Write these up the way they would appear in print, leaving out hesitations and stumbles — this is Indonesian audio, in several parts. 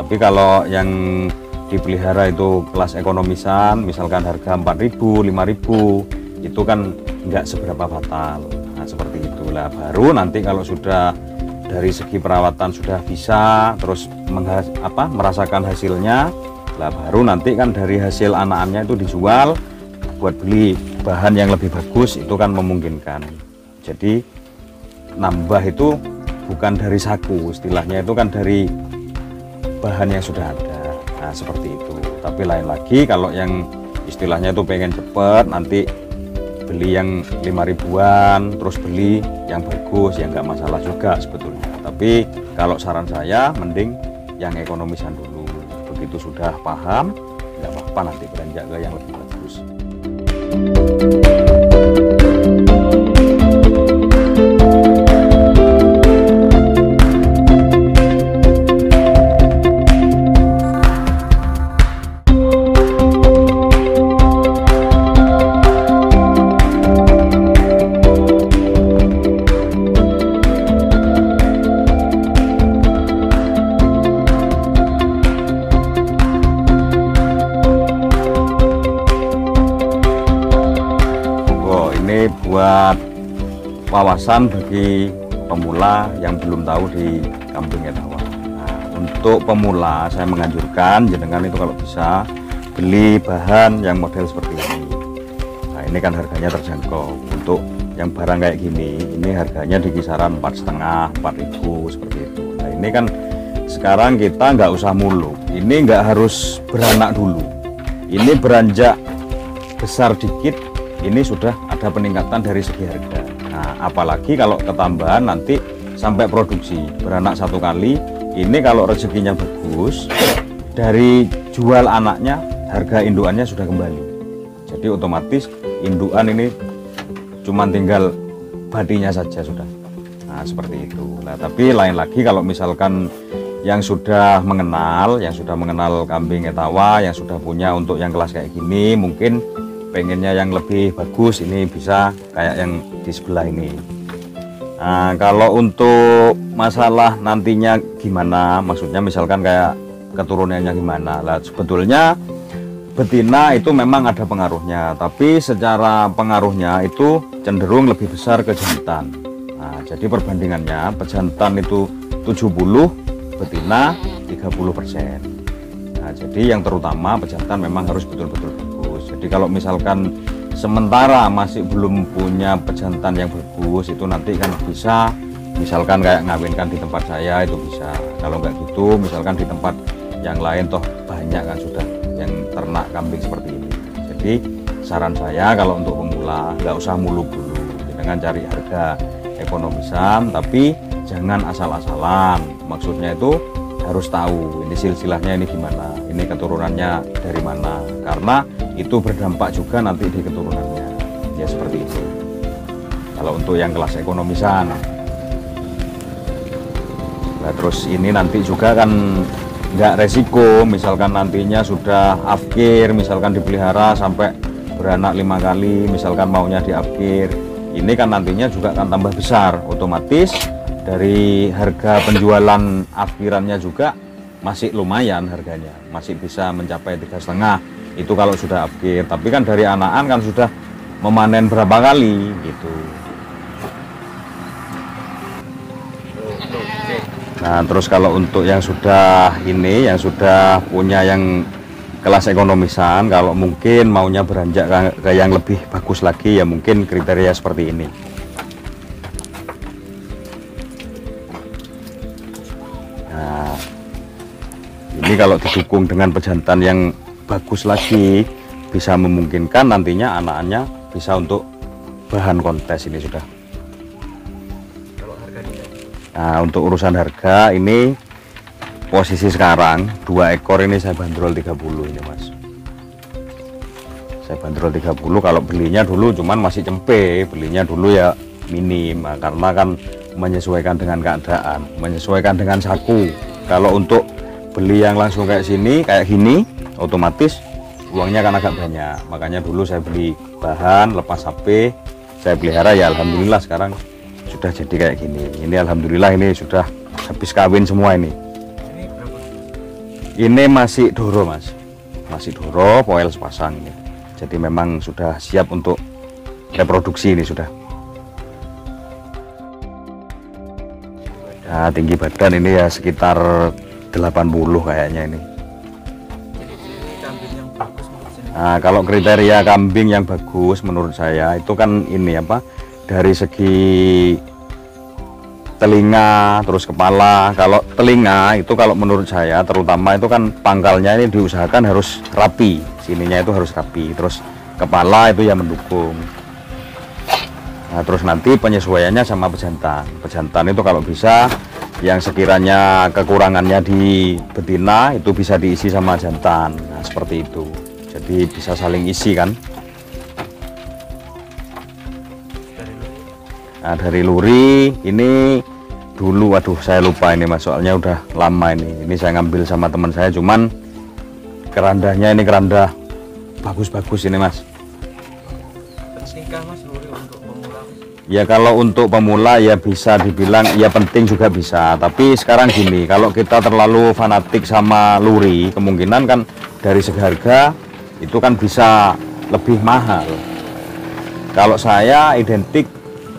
Tapi kalau yang dipelihara itu kelas ekonomisan, misalkan harga 4.000, 5.000, itu kan nggak seberapa fatal. Nah, seperti itulah. Baru nanti kalau sudah dari segi perawatan sudah bisa, terus merasakan hasilnya, lah baru nanti kan dari hasil anakannya itu dijual buat beli bahan yang lebih bagus, itu kan memungkinkan. Jadi nambah itu bukan dari saku, istilahnya itu kan dari bahan yang sudah ada. Nah, seperti itu. Tapi lain lagi kalau yang istilahnya itu pengen cepet, nanti beli yang 5.000-an terus beli yang bagus, ya nggak masalah juga sebetulnya. Tapi kalau saran saya mending yang ekonomisan dulu. Begitu sudah paham, nggak apa-apa nanti beranjak ke yang lebih bagus. Buat wawasan bagi pemula yang belum tahu di Kambing Etawa. Nah, untuk pemula saya menganjurkan jenengan itu kalau bisa beli bahan yang model seperti ini. Nah, ini kan harganya terjangkau. Untuk yang barang kayak gini, ini harganya di kisaran 4.500, 4.000 seperti itu. Nah, ini kan sekarang kita nggak usah muluk. Ini nggak harus beranak dulu. Ini beranjak besar dikit, ini sudah ada peningkatan dari segi harga. Nah, apalagi kalau ketambahan nanti sampai produksi beranak 1 kali, ini kalau rezekinya bagus, dari jual anaknya harga indukannya sudah kembali. Jadi otomatis indukan ini cuma tinggal badinya saja sudah. Nah, seperti itu. Nah, tapi lain lagi kalau misalkan yang sudah mengenal Kambing Etawa, yang sudah punya untuk yang kelas kayak gini, mungkin pengennya yang lebih bagus, ini bisa kayak yang di sebelah ini. Nah, kalau untuk masalah nantinya gimana, maksudnya misalkan kayak keturunannya gimana, lah sebetulnya betina itu memang ada pengaruhnya, tapi secara pengaruhnya itu cenderung lebih besar ke jantan. Nah, jadi perbandingannya pejantan itu 70, betina 30%. Nah, jadi yang terutama pejantan memang harus betul-betul bagus. Jadi kalau misalkan sementara masih belum punya pejantan yang bagus, itu nanti kan bisa misalkan kayak ngawinkan di tempat saya itu bisa. Kalau nggak gitu misalkan di tempat yang lain toh banyak kan sudah yang ternak kambing seperti ini. Jadi saran saya kalau untuk pemula nggak usah muluk dulu, dengan cari harga ekonomisan, tapi jangan asal-asalan. Maksudnya itu harus tahu ini silsilahnya ini gimana, ini keturunannya dari mana, karena itu berdampak juga nanti di keturunannya, ya seperti itu. Kalau untuk yang kelas ekonomisan, nah terus ini nanti juga kan nggak resiko, misalkan nantinya sudah afkir, misalkan dipelihara sampai beranak 5 kali, misalkan maunya di afkir, ini kan nantinya juga akan tambah besar, otomatis dari harga penjualan afkirannya juga masih lumayan harganya, masih bisa mencapai 3,5 itu kalau sudah afkir. Tapi kan dari anakan kan sudah memanen berapa kali gitu. Nah terus kalau untuk yang sudah ini, yang sudah punya yang kelas ekonomisan, kalau mungkin maunya beranjak ke yang lebih bagus lagi, ya mungkin kriteria seperti ini. Nah, ini kalau didukung dengan pejantan yang bagus lagi, bisa memungkinkan nantinya anakannya bisa untuk bahan kontes ini sudah. Nah, untuk urusan harga ini posisi sekarang 2 ekor ini saya bandrol 30 ini Mas. Saya bandrol 30, kalau belinya dulu cuman masih cempe, belinya dulu ya minim, nah, karena kan menyesuaikan dengan keadaan, menyesuaikan dengan saku. Kalau untuk beli yang langsung kayak sini, kayak gini, otomatis uangnya kan agak banyak. Makanya dulu saya beli bahan, lepas HP, saya pelihara, ya alhamdulillah sekarang sudah jadi kayak gini. Ini alhamdulillah ini sudah habis kawin semua ini. Ini masih doro mas, masih doro, poel sepasang ini. Jadi memang sudah siap untuk reproduksi ini sudah. Nah, tinggi badan ini ya sekitar 80 kayaknya ini. Nah, kalau kriteria kambing yang bagus menurut saya itu kan ini apa, dari segi telinga terus kepala. Kalau telinga itu kalau menurut saya terutama itu kan pangkalnya ini diusahakan harus rapi, sininya itu harus rapi, terus kepala itu ya mendukung. Nah, terus nanti penyesuaiannya sama pejantan. Pejantan itu kalau bisa yang sekiranya kekurangannya di betina itu bisa diisi sama jantan. Nah, seperti itu. Jadi bisa saling isi kan. Nah, dari luri ini dulu, waduh saya lupa ini mas, soalnya udah lama ini saya ngambil sama teman saya, cuman kerandanya ini keranda bagus-bagus ini mas. Pentingkah mas luri untuk pemula? Ya kalau untuk pemula ya bisa dibilang ya penting juga bisa, tapi sekarang gini, kalau kita terlalu fanatik sama luri kemungkinan kan dari segi harga itu kan bisa lebih mahal. Kalau saya identik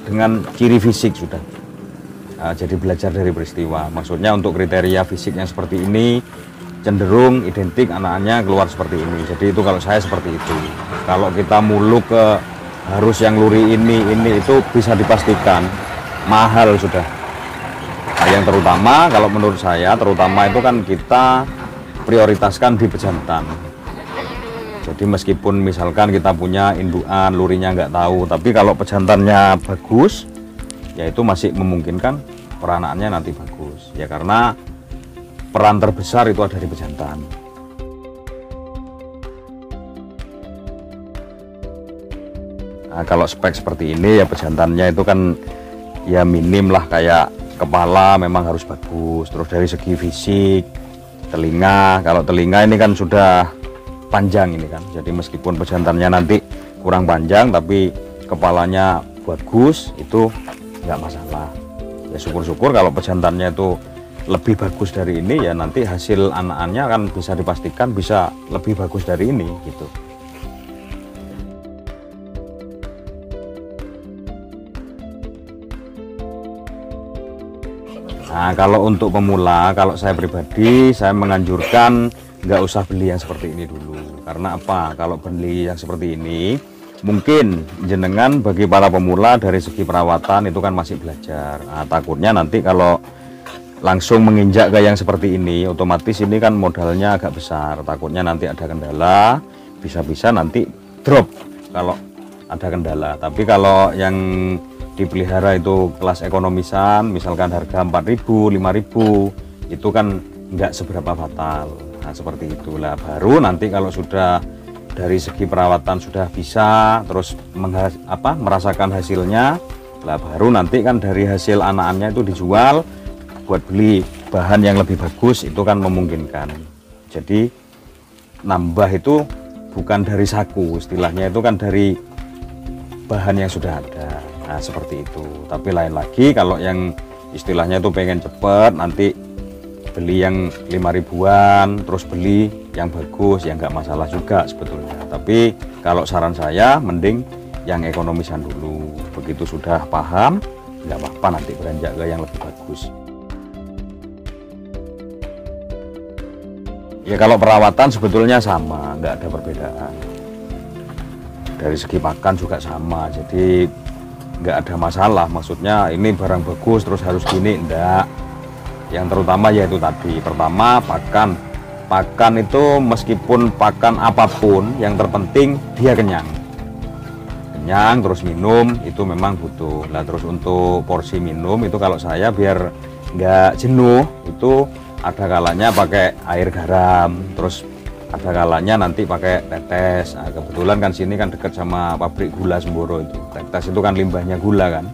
dengan ciri fisik sudah. Nah, jadi belajar dari peristiwa, maksudnya untuk kriteria fisiknya seperti ini cenderung identik anak-anaknya keluar seperti ini. Jadi itu kalau saya seperti itu. Kalau kita muluk ke harus yang luri ini itu bisa dipastikan mahal sudah. Nah, yang terutama kalau menurut saya terutama itu kan kita prioritaskan di pejantan. Jadi meskipun misalkan kita punya indukan lurinya nggak tahu, tapi kalau pejantannya bagus ya itu masih memungkinkan peranakannya nanti bagus ya, karena peran terbesar itu ada di pejantan. Nah, kalau spek seperti ini ya pejantannya itu kan ya minim lah, kayak kepala memang harus bagus, terus dari segi fisik telinga, kalau telinga ini kan sudah panjang ini kan, jadi meskipun pejantannya nanti kurang panjang tapi kepalanya bagus itu nggak masalah ya. Syukur-syukur kalau pejantannya itu lebih bagus dari ini ya, nanti hasil anak-anaknya kan bisa dipastikan bisa lebih bagus dari ini gitu. Nah, kalau untuk pemula, kalau saya pribadi saya menganjurkan nggak usah beli yang seperti ini dulu. Karena apa? Kalau beli yang seperti ini mungkin jenengan bagi para pemula dari segi perawatan itu kan masih belajar. Nah, takutnya nanti kalau langsung menginjak ke yang seperti ini otomatis ini kan modalnya agak besar, takutnya nanti ada kendala, bisa-bisa nanti drop kalau ada kendala. Tapi kalau yang dipelihara itu kelas ekonomisan, misalkan harga 4.000, 5.000 itu kan nggak seberapa fatal. Nah, seperti itulah baru nanti kalau sudah dari segi perawatan sudah bisa terus merasakan hasilnya lah, baru nanti kan dari hasil anak-anaknya itu dijual buat beli bahan yang lebih bagus, itu kan memungkinkan. Jadi nambah itu bukan dari saku, istilahnya itu kan dari bahan yang sudah ada. Nah, seperti itu. Tapi lain lagi kalau yang istilahnya itu pengen cepet nanti beli yang 5.000-an terus beli yang bagus ya nggak masalah juga sebetulnya. Tapi kalau saran saya mending yang ekonomisan dulu, begitu sudah paham nggak apa-apa nanti beranjak ke yang lebih bagus. Ya kalau perawatan sebetulnya sama, nggak ada perbedaan. Dari segi pakan juga sama, jadi nggak ada masalah. Maksudnya ini barang bagus terus harus gini, enggak. Yang terutama yaitu tadi, pertama pakan itu meskipun pakan apapun yang terpenting dia kenyang terus minum itu memang butuh. Nah, terus untuk porsi minum itu kalau saya biar nggak jenuh itu ada kalanya pakai air garam, terus ada kalanya nanti pakai tetes. Nah, kebetulan kan sini kan dekat sama pabrik gula Semboro, itu tetes itu kan limbahnya gula kan.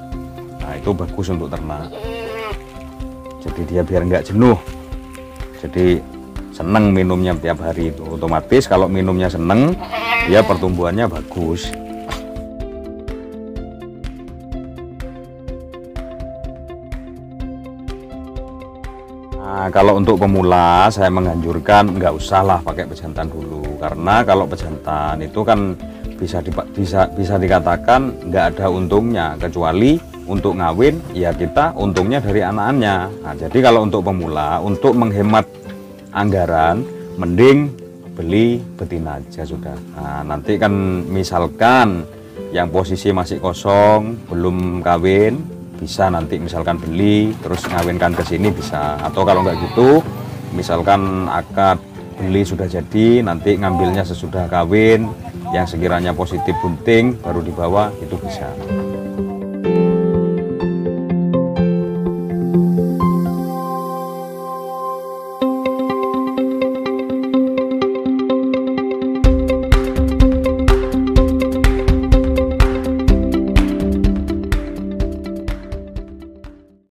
Nah, itu bagus untuk ternak. Jadi dia biar nggak jenuh, jadi seneng minumnya tiap hari itu. Otomatis kalau minumnya seneng, dia pertumbuhannya bagus. Nah, kalau untuk pemula saya menganjurkan nggak usahlah pakai pejantan dulu, karena kalau pejantan itu kan bisa dikatakan nggak ada untungnya, kecuali untuk ngawin ya kita untungnya dari anak-anaknya. Nah, jadi kalau untuk pemula, untuk menghemat anggaran, mending beli betina aja sudah. Nah, nanti kan misalkan yang posisi masih kosong belum kawin, bisa nanti misalkan beli terus ngawinkan ke sini bisa, atau kalau nggak gitu misalkan akad beli sudah jadi, nanti ngambilnya sesudah kawin yang sekiranya positif bunting baru dibawa, itu bisa.